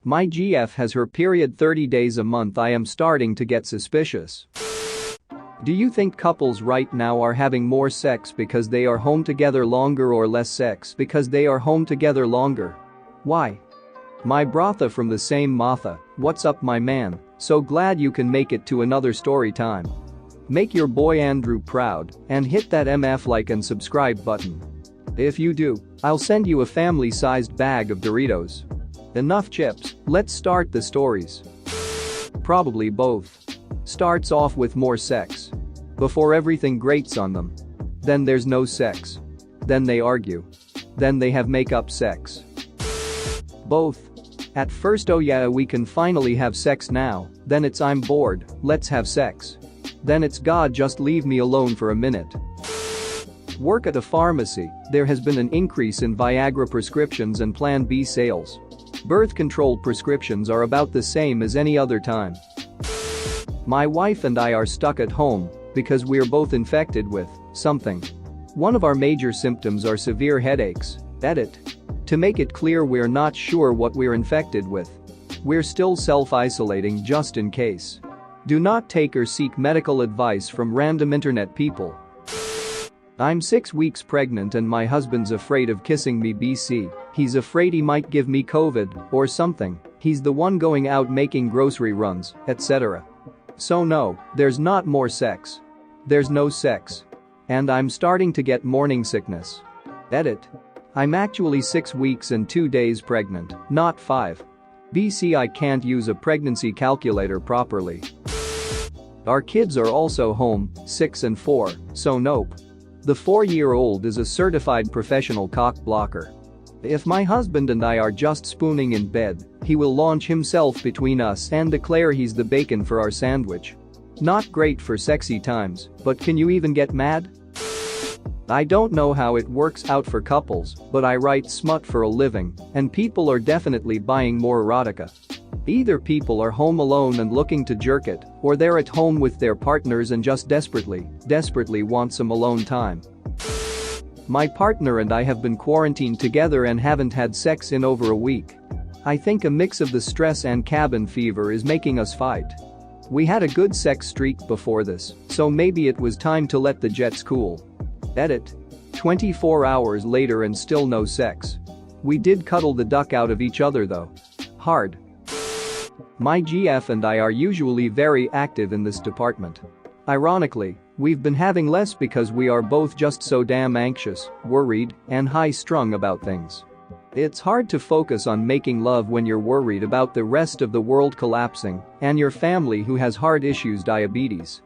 My GF has her period 30 days a month. I am starting to get suspicious. Do you think couples right now are having more sex because they are home together longer or less sex because they are home together longer? Why? My brother from the same Martha, what's up my man, so glad you can make it to another story time. Make your boy Andrew proud and hit that MF like and subscribe button. If you do, I'll send you a family-sized bag of Doritos. Enough chips, let's start the stories. Probably both. Starts off with more sex. Before everything grates on them. Then there's no sex. Then they argue. Then they have make-up sex. Both. At first, oh yeah, we can finally have sex now, then it's I'm bored, let's have sex. Then it's God just leave me alone for a minute. Work at a pharmacy, there has been an increase in Viagra prescriptions and Plan B sales. Birth control prescriptions are about the same as any other time. My wife and I are stuck at home because we're both infected with something. One of our major symptoms are severe headaches. Edit. To make it clear, we're not sure what we're infected with. We're still self-isolating just in case. Do not take or seek medical advice from random internet people. I'm 6 weeks pregnant and my husband's afraid of kissing me BC. He's afraid he might give me COVID or something. He's the one going out making grocery runs, etc. So no, there's not more sex. There's no sex. And I'm starting to get morning sickness. Edit. I'm actually 6 weeks and 2 days pregnant, not 5. BC, I can't use a pregnancy calculator properly. Our kids are also home, 6 and 4, so nope. The 4-year-old is a certified professional cock blocker. If my husband and I are just spooning in bed, he will launch himself between us and declare he's the bacon for our sandwich. Not great for sexy times, but can you even get mad? I don't know how it works out for couples, but I write smut for a living, and people are definitely buying more erotica. Either people are home alone and looking to jerk it, or they're at home with their partners and just desperately want some alone time. My partner and I have been quarantined together and haven't had sex in over a week. I think a mix of the stress and cabin fever is making us fight. We had a good sex streak before this, so maybe it was time to let the jets cool. Edit. 24 hours later and still no sex. We did cuddle the duck out of each other though. Hard. My GF and I are usually very active in this department. Ironically, we've been having less because we are both just so damn anxious, worried, and high-strung about things. It's hard to focus on making love when you're worried about the rest of the world collapsing and your family who has heart issues, diabetes.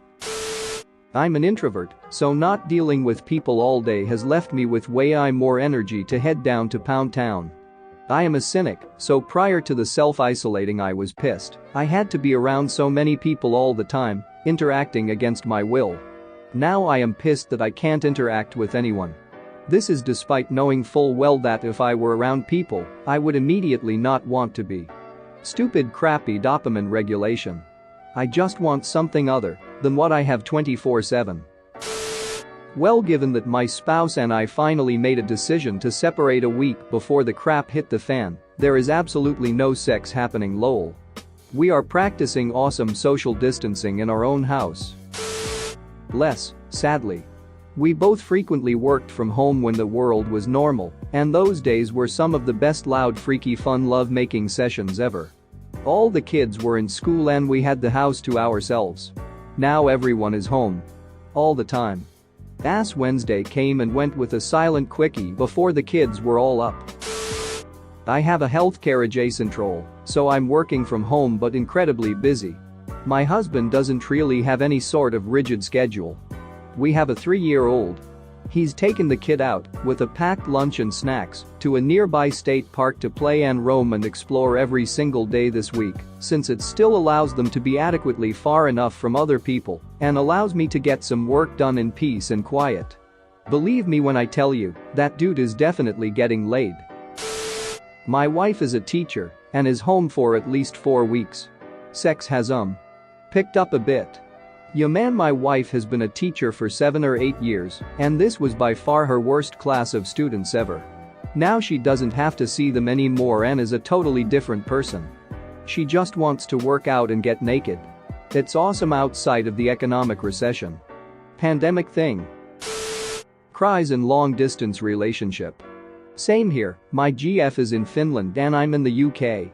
I'm an introvert, so not dealing with people all day has left me with way more energy to head down to Pound Town. I am a cynic, so prior to the self-isolating I was pissed. I had to be around so many people all the time, interacting against my will. Now I am pissed that I can't interact with anyone. This is despite knowing full well that if I were around people, I would immediately not want to be. Stupid crappy dopamine regulation. I just want something other than what I have 24/7. Well, given that my spouse and I finally made a decision to separate a week before the crap hit the fan, there is absolutely no sex happening lol. We are practicing awesome social distancing in our own house. Less, sadly. We both frequently worked from home when the world was normal, and those days were some of the best loud freaky fun love-making sessions ever. All the kids were in school and we had the house to ourselves. Now everyone is home. All the time. Ass Wednesday came and went with a silent quickie before the kids were all up. I have a healthcare adjacent role, so I'm working from home but incredibly busy. My husband doesn't really have any sort of rigid schedule. We have a 3-year-old. He's taken the kid out, with a packed lunch and snacks, to a nearby state park to play and roam and explore every single day this week, since it still allows them to be adequately far enough from other people and allows me to get some work done in peace and quiet. Believe me when I tell you, that dude is definitely getting laid. My wife is a teacher and is home for at least 4 weeks. Sex has picked up a bit. Yeah man, my wife has been a teacher for 7 or 8 years, and this was by far her worst class of students ever. Now she doesn't have to see them anymore and is a totally different person. She just wants to work out and get naked. It's awesome outside of the economic recession. Pandemic thing. Cries in long-distance relationship. Same here, my GF is in Finland and I'm in the UK.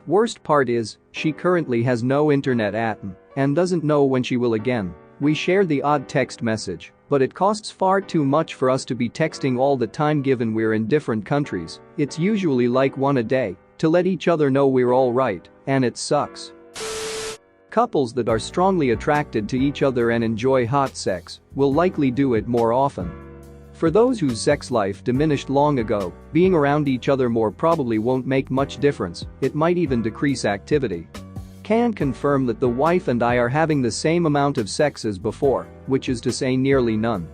Worst part is, she currently has no internet at home and doesn't know when she will again. We share the odd text message, but it costs far too much for us to be texting all the time given we're in different countries. It's usually like one a day to let each other know we're all right, and it sucks. Couples that are strongly attracted to each other and enjoy hot sex will likely do it more often. For those whose sex life diminished long ago, being around each other more probably won't make much difference, it might even decrease activity. Can confirm that the wife and I are having the same amount of sex as before, which is to say nearly none.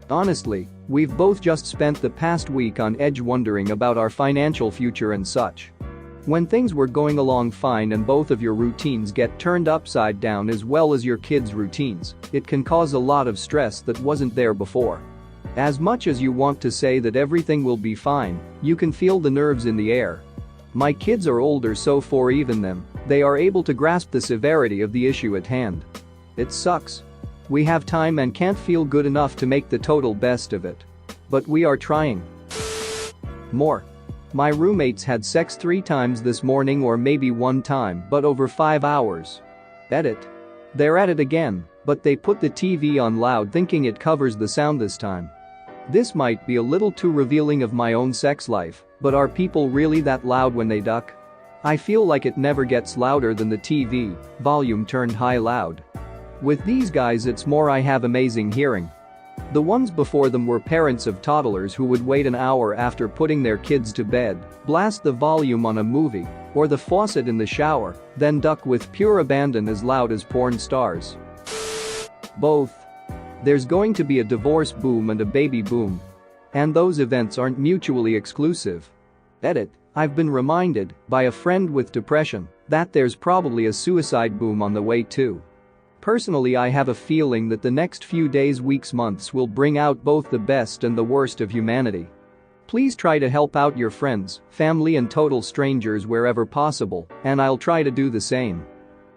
Honestly, we've both just spent the past week on edge wondering about our financial future and such. When things were going along fine and both of your routines get turned upside down as well as your kids' routines, it can cause a lot of stress that wasn't there before. As much as you want to say that everything will be fine, you can feel the nerves in the air. My kids are older, so for even them, they are able to grasp the severity of the issue at hand. It sucks. We have time and can't feel good enough to make the total best of it. But we are trying. More. My roommates had sex 3 times this morning, or maybe 1 time, but over 5 hours. Edit. They're at it again, but they put the TV on loud thinking it covers the sound this time. This might be a little too revealing of my own sex life, but are people really that loud when they duck? I feel like it never gets louder than the TV, volume turned high loud. With these guys it's more I have amazing hearing. The ones before them were parents of toddlers who would wait an hour after putting their kids to bed, blast the volume on a movie or the faucet in the shower, then duck with pure abandon as loud as porn stars. Both. There's going to be a divorce boom and a baby boom. And those events aren't mutually exclusive. Edit. I've been reminded by a friend with depression that there's probably a suicide boom on the way too. Personally, I have a feeling that the next few days, weeks, months will bring out both the best and the worst of humanity. Please try to help out your friends, family and total strangers wherever possible, and I'll try to do the same.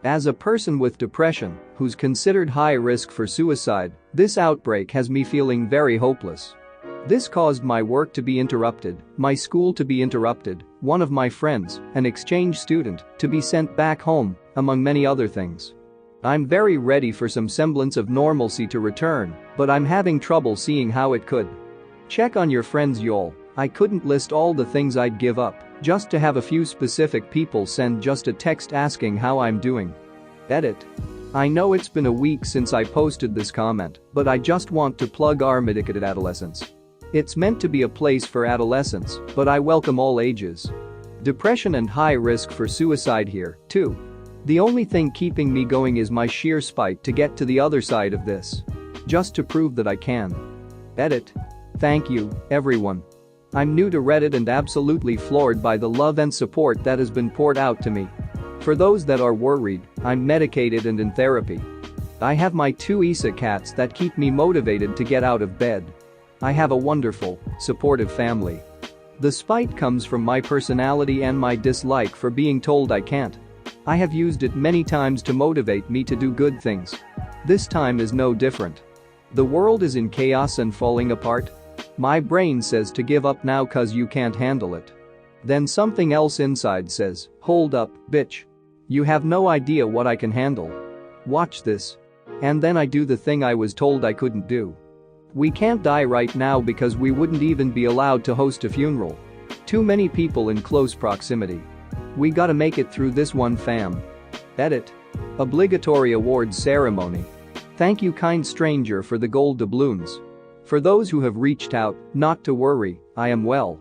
As a person with depression who's considered high risk for suicide, this outbreak has me feeling very hopeless. This caused my work to be interrupted, my school to be interrupted, one of my friends, an exchange student, to be sent back home, among many other things. I'm very ready for some semblance of normalcy to return, but I'm having trouble seeing how it could. Check on your friends, y'all. I couldn't list all the things I'd give up just to have a few specific people send just a text asking how I'm doing. Edit. I know it's been a week since I posted this comment, but I just want to plug our Medicated Adolescence. It's meant to be a place for adolescents, but I welcome all ages. Depression and high risk for suicide here, too. The only thing keeping me going is my sheer spite to get to the other side of this. Just to prove that I can. Edit. Thank you, everyone. I'm new to Reddit and absolutely floored by the love and support that has been poured out to me. For those that are worried, I'm medicated and in therapy. I have my 2 Isa cats that keep me motivated to get out of bed. I have a wonderful, supportive family. The spite comes from my personality and my dislike for being told I can't. I have used it many times to motivate me to do good things. This time is no different. The world is in chaos and falling apart. My brain says to give up now cause you can't handle it. Then something else inside says, hold up, bitch. You have no idea what I can handle. Watch this. And then I do the thing I was told I couldn't do. We can't die right now because we wouldn't even be allowed to host a funeral. Too many people in close proximity. We gotta make it through this one, fam. Edit. Obligatory awards ceremony. Thank you, kind stranger, for the gold doubloons. For those who have reached out, not to worry, I am well.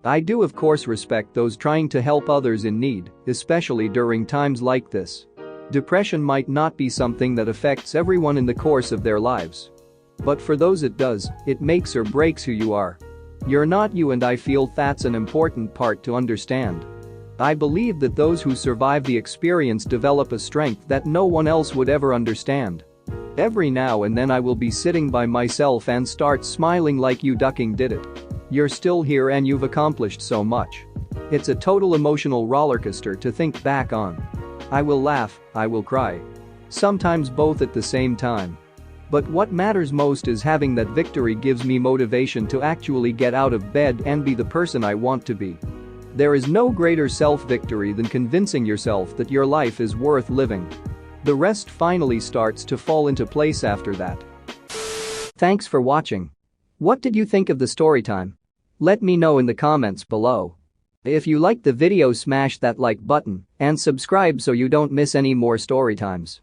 I do of course respect those trying to help others in need, especially during times like this. Depression might not be something that affects everyone in the course of their lives. But for those it does, it makes or breaks who you are. You're not you, and I feel that's an important part to understand. I believe that those who survive the experience develop a strength that no one else would ever understand. Every now and then I will be sitting by myself and start smiling like you ducking did it. You're still here and you've accomplished so much. It's a total emotional rollercoaster to think back on. I will laugh, I will cry. Sometimes both at the same time. But what matters most is having that victory gives me motivation to actually get out of bed and be the person I want to be. There is no greater self-victory than convincing yourself that your life is worth living. The rest finally starts to fall into place after that. Thanks for watching. What did you think of the story time? Let me know in the comments below. If you liked the video, smash that like button and subscribe so you don't miss any more story times.